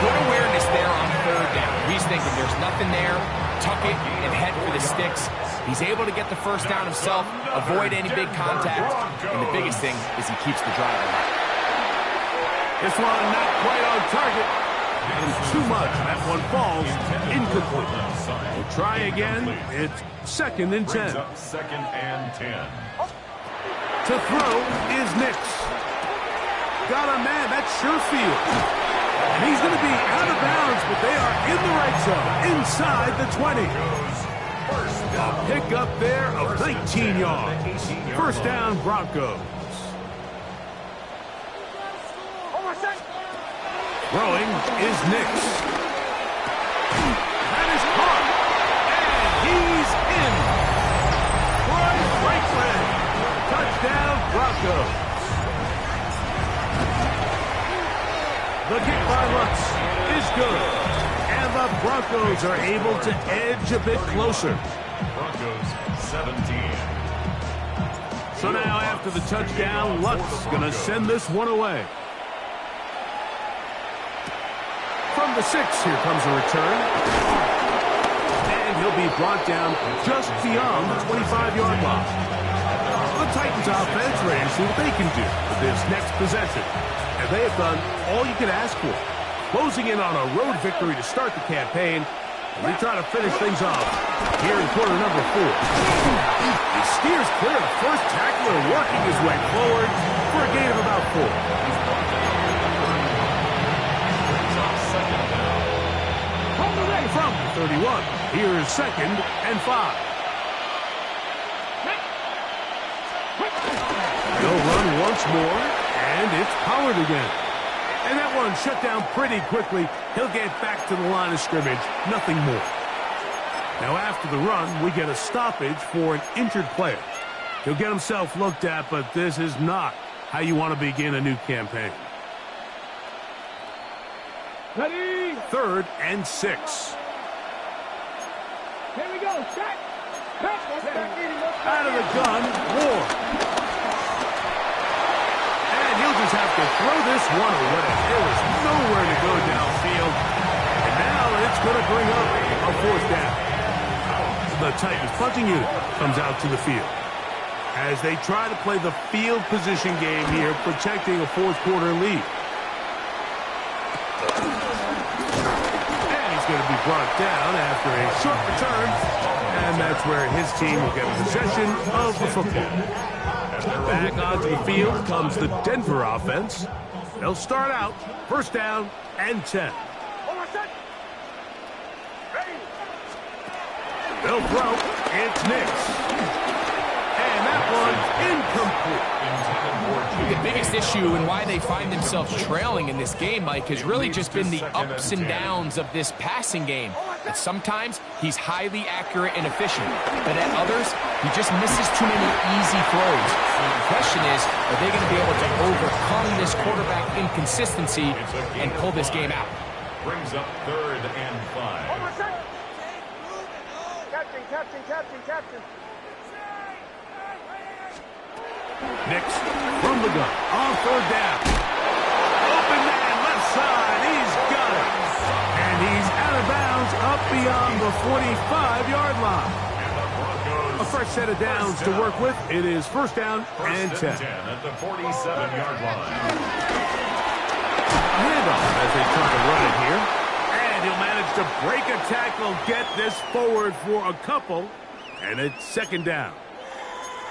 Good awareness there on 3rd down. He's thinking there's nothing there. Tuck it and head for the sticks. He's able to get the 1st down himself, avoid any big contact, and the biggest thing is he keeps the drive alive. This one not quite on target. And too much. That one falls incomplete. We'll try again. It's 2nd and 10. 2nd and 10. To throw is Nix. Got a man. That's Sherfield. And he's going to be out of bounds, but they are in the right zone, inside the 20. A pickup there of 19 yards. 1st down, Broncos. Throwing is Nix. That is caught. And goes. The kick by Lutz is good. And the Broncos are able to edge a bit closer. Broncos 17. So now after the touchdown, Lutz going to send this one away. From the 6, here comes a return. And he'll be brought down just beyond the 25-yard line. The Titans offense ready to see what they can do with this next possession. And they have done all you can ask for. Closing in on a road victory to start the campaign. And they try to finish things off here in quarter number 4. He steers clear of the first tackler, working his way forward for a gain of about 4. From the 31, here's 2nd and 5. They'll run once more, and it's Pollard again. And that one shut down pretty quickly. He'll get back to the line of scrimmage, nothing more. Now after the run, we get a stoppage for an injured player. He'll get himself looked at, but this is not how you want to begin a new campaign. Ready? 3rd and 6. Here we go. Set. Out of the gun, Ward. And he'll just have to throw this one away. There was nowhere to go downfield. And now it's going to bring up a 4th down. The Titans punting unit comes out to the field as they try to play the field position game here, protecting a 4th quarter lead. And he's going to be brought down after a short return, and that's where his team will get possession of the football. Back onto the field comes the Denver offense. They'll start out 1st down and 10. They'll throw. It's Nix. And that one's incomplete. The biggest issue and why they find themselves trailing in this game, Mike, has really just been the ups and downs of this passing game. At sometimes, he's highly accurate and efficient, but at others, he just misses too many easy throws. The question is, are they going to be able to overcome this quarterback inconsistency and pull this game out? Brings up 3rd and 5. Captain. Nix from the gun on 3rd down. Open man left side. He's got it. And he's out of bounds up beyond the 45-yard line. A fresh set of downs to work with. It is 1st down and 10. At the 47-yard line. A handoff as they try to run it here. And he'll manage to break a tackle, get this forward for a couple. And it's 2nd down.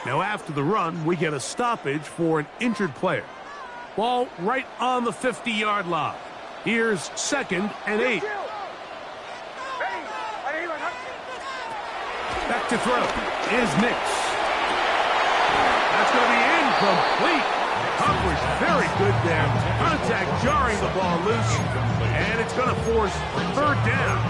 Now after the run, we get a stoppage for an injured player. Ball right on the 50-yard line. Here's 2nd and 8. Back to throw is Nix. That's going to be incomplete. Coverage very good there. Contact jarring the ball loose. And it's going to force 3rd down.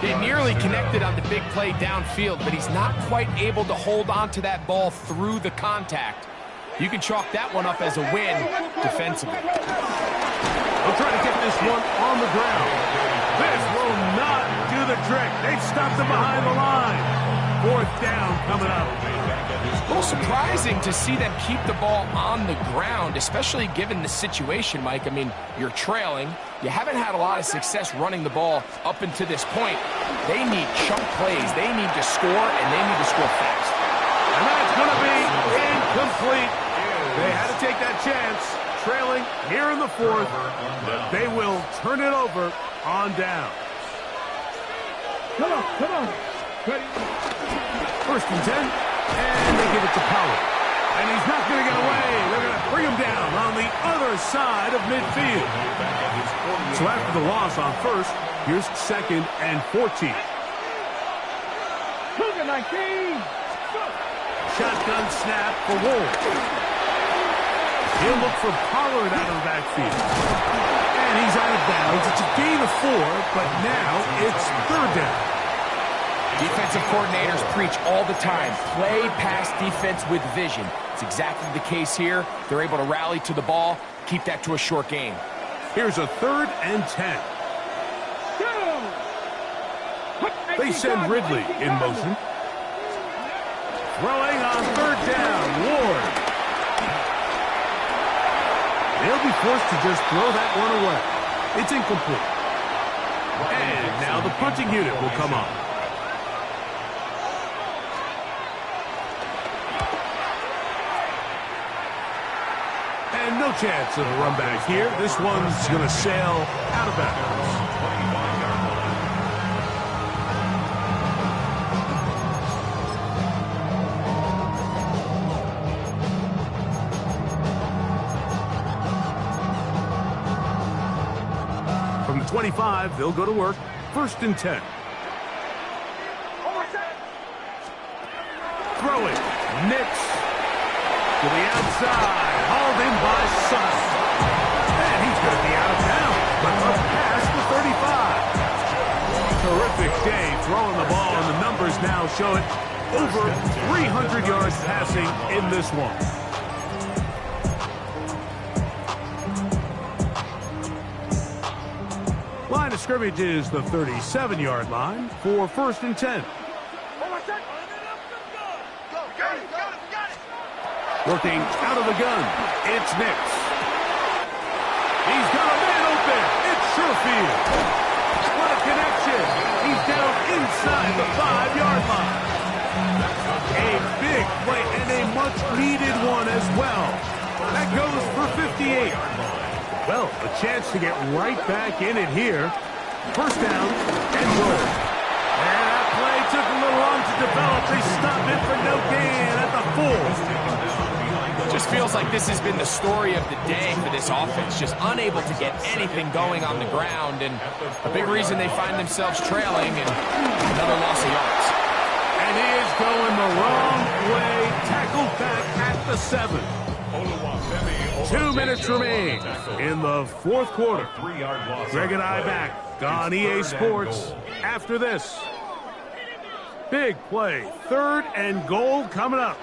They nearly connected on the big play downfield, but he's not quite able to hold on to that ball through the contact. You can chalk that one up as a win defensively. They'll try to get this one on the ground. This will not do the trick. They've stopped him behind the line. 4th down coming up. A little surprising to see them keep the ball on the ground, especially given the situation, Mike. I mean, you're trailing. You haven't had a lot of success running the ball up until this point. They need chunk plays. They need to score, and they need to score fast. And that's going to be incomplete. They had to take that chance, trailing here in the 4th. But they will turn it over on down. Come on. Ready? 1st and 10. And they give it to Pollard. And he's not going to get away. They're going to bring him down on the other side of midfield. So after the loss on 1st, here's 2nd and 14. Cougar 19. Shotgun snap for Ward. He'll look for Pollard out of the backfield. And he's out of bounds. It's a gain of 4, but now it's 3rd down. Defensive coordinators preach all the time, play pass defense with vision. It's exactly the case here. They're able to rally to the ball, keep that to a short game. Here's a 3rd and 10. They send Ridley in motion. Throwing on 3rd down, Ward. They'll be forced to just throw that one away. It's incomplete. And now the punting unit will come on. And no chance of a run back here. This one's going to sail out of bounds. From the 25, they'll go to work. 1st and 10. Throwing. Nix to the outside. Hauled in by Sutton. And he's going to be out of bounds. But up past the 35. Terrific day throwing the ball, and the numbers now show it. Over 300 yards passing in this one. Line of scrimmage is the 37-yard line for 1st and 10. Working out of the gun, it's Nix. He's got a man open. It's Sherfield. What a connection. He's down inside the 5-yard line. A big play and a much-needed one as well. That goes for 58. Well, a chance to get right back in it here. 1st down and goal. And that play took a little long to develop. They stop it for no gain at the 4. Just feels like this has been the story of the day for this offense. Just unable to get anything going on the ground. And a big reason they find themselves trailing and another loss of yards. And he is going the wrong way. Tackled back at the 7. 2 minutes remain in the 4th quarter. Greg and I back on EA Sports after this. Big play. 3rd and goal coming up.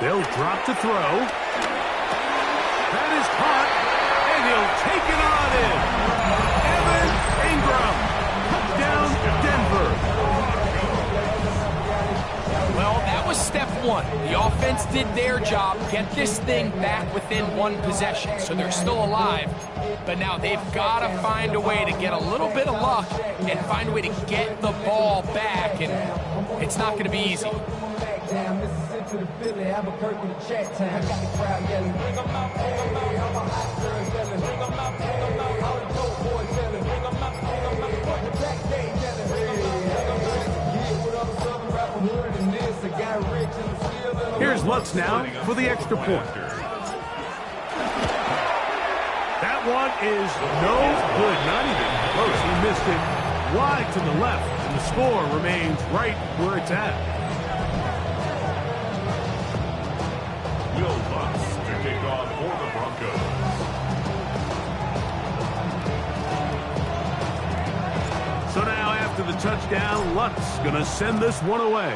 They'll drop to throw. That is caught, and he'll take it on in. Evan Ingram, touchdown Denver. Well, that was step 1. The offense did their job, get this thing back within 1 possession, so they're still alive. But now they've got to find a way to get a little bit of luck and find a way to get the ball back, and it's not going to be easy. To the Philly, Albuquerque to chat time. I got the crowd yelling, bring them out, bring them out. All my hot girls yelling, bring them out, bring them out. All the dope boys yelling, bring them out, bring them out. Put the backstage yelling, bring them out, bring them out. Yeah, what other southern rapper heard in this? I got rich and still in. Here's Lutz now for the extra point. That one is no good, not even close. He missed it wide to the left, and the score remains right where it's at. Will Lutz to kick off for the Broncos. So now after the touchdown, Lutz going to send this one away.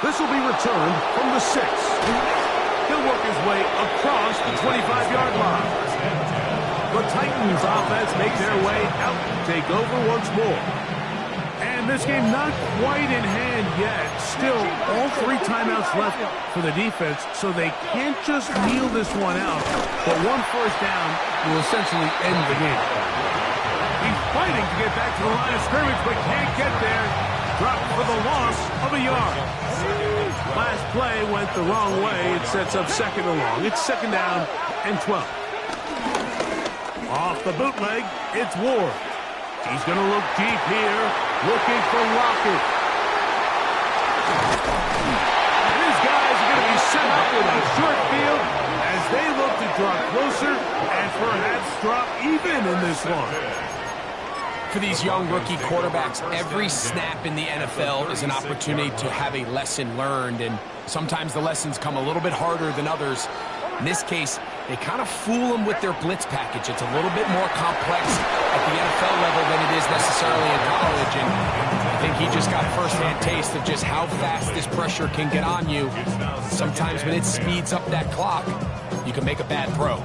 This will be returned from the 6. He'll work his way across the 25-yard line. The Titans offense make their way out and take over once more. And this game not quite in hand yet. Still, all 3 timeouts left for the defense, so they can't just kneel this one out. But 1 first down will essentially end the game. He's fighting to get back to the line of scrimmage, but can't get there. Dropped for the loss of a yard. Last play went the wrong way. It sets up 2nd and long. It's 2nd down and 12. Off the bootleg, it's Ward. He's going to look deep here, looking for Lockett. These guys are going to be set up with a short field as they look to draw closer and perhaps drop even in this one. For these young rookie quarterbacks, every snap in the NFL is an opportunity to have a lesson learned, and sometimes the lessons come a little bit harder than others. In this case, they kind of fool him with their blitz package. It's a little bit more complex at the NFL level than it is necessarily in college, and I think he just got a first-hand taste of just how fast this pressure can get on you. Sometimes when it speeds up that clock, you can make a bad throw.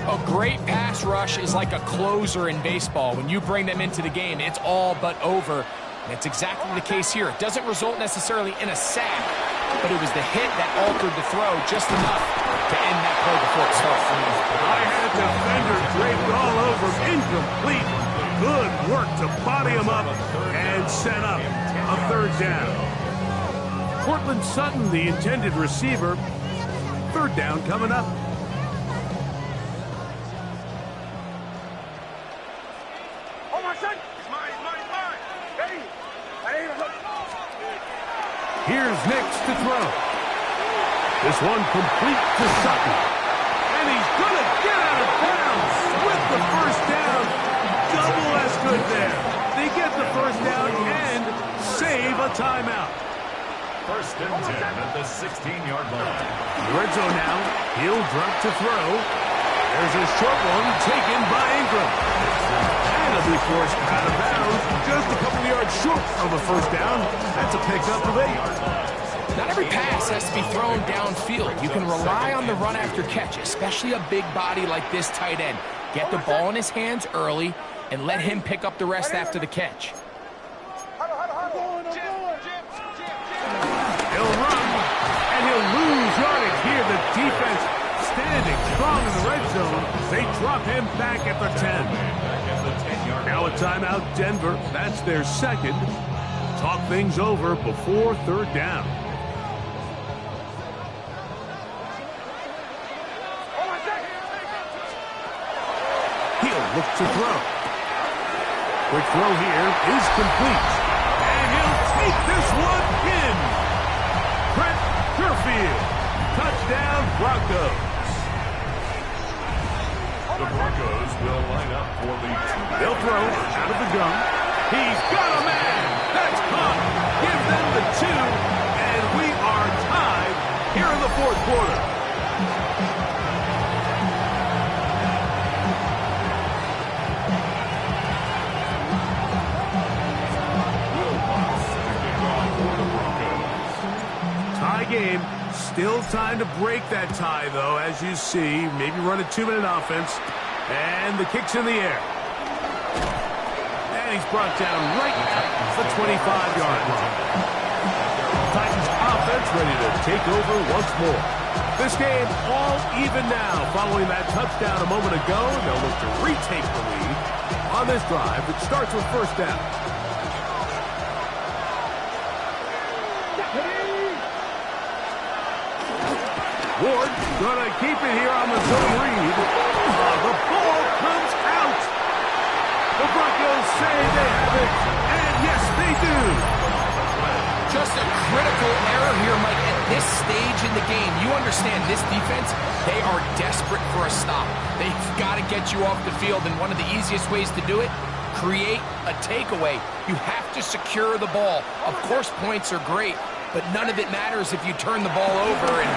A great pass rush is like a closer in baseball. When you bring them into the game, it's all but over. And it's exactly the case here. It doesn't result necessarily in a sack, but it was the hit that altered the throw just enough to end that play before it started. I had a defender draped all over him. Incomplete. Good work to body him up and set up a third down. Cortland Sutton, the intended receiver. Third down coming up. Here's next to throw. This one complete to Sutton. And he's going to get out of bounds with the first down. Double as good there. They get the first down and save a timeout. First and 10 at the 16-yard line. Red zone now. He'll drop to throw. There's a short one taken by Ingram. And he'll be forced out of bounds just a couple of yards short of a first down. That's a pickup of 8. Not every pass has to be thrown downfield. You can rely on the run after catch, especially a big body like this tight end. Get the ball in his hands early and let him pick up the rest after the catch. He'll run, and he'll lose yardage here. The defense standing strong in the red zone. They drop him back at the 10. Now a timeout, Denver. That's their second. Talk things over before third down. He'll look to throw. Quick throw here is complete. And he'll take this one in. Brett Kerfield. Touchdown, Broncos. The Broncos will line up for the They'll throw out of the gun. He's got a man. That's caught. Give them the 2, and we are tied here in the fourth quarter. Tie game. Still time to break that tie, though, as you see. Maybe run a 2-minute offense. And the kick's in the air. And he's brought down right at the 25-yard line. Titans offense ready to take over once more. This game all even now following that touchdown a moment ago. They'll look to retake the lead on this drive, which starts with first down. Ward gonna keep it here on the zone read. The ball comes out. The Broncos say they have it, and yes, they do. Just a critical error here, Mike, at this stage in the game. You understand this defense, they are desperate for a stop. They've got to get you off the field, and one of the easiest ways to do it, create a takeaway. You have to secure the ball. Of course, points are great, but none of it matters if you turn the ball over, and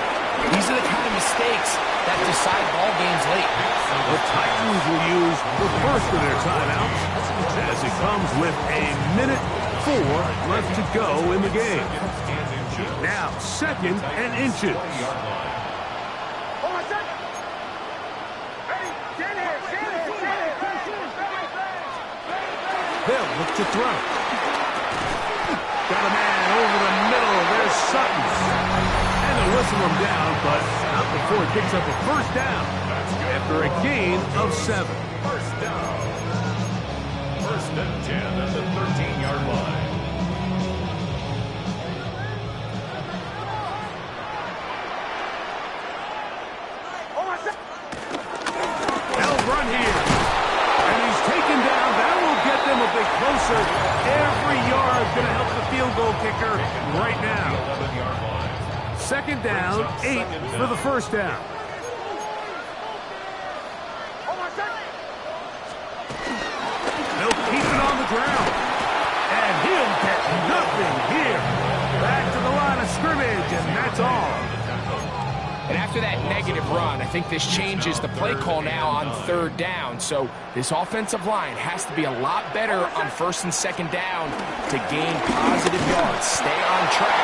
these are the kind of mistakes that decide ball games late. The Titans will use the first of their timeouts as it comes with 1:04 left to go in the game. Now, 2nd and inches. They'll look to throw. Got a man over the middle. There's Sutton. And they'll whistle him down, but not before he picks up a first down after a gain of 7. first down. First and 10 at the 13-yard line. They'll run here. And he's taken down. That will get them a bit closer. Every yard going to help the field goal kicker right now. 11-yard line. 2nd down, 8 for the first down. They'll keep it on the ground. And he'll get nothing here. Back to the line of scrimmage, and that's all. And after that negative run, I think this changes the play call now on third down. So this offensive line has to be a lot better on first and second down to gain positive yards. Stay on track,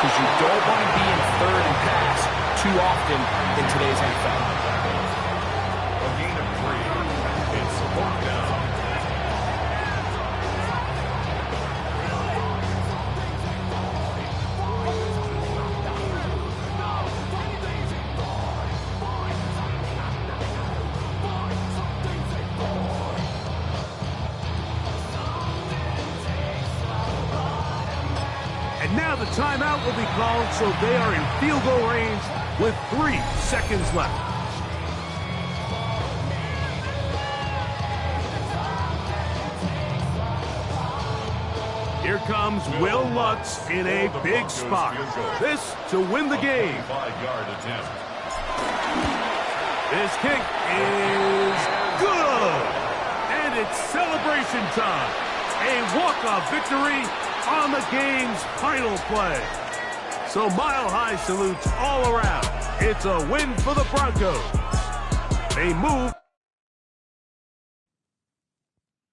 because you don't want to be in third and pass too often in today's NFL. A gain of 3. It's a fourth down. And now the timeout will be called, so they are in field goal range with 3 seconds left. Here comes Will Lutz in a big spot. This to win the game. 5-yard attempt. This kick is good. And it's celebration time. A walk-off victory on the game's final play. So mile-high salutes all around. It's a win for the Broncos. They move.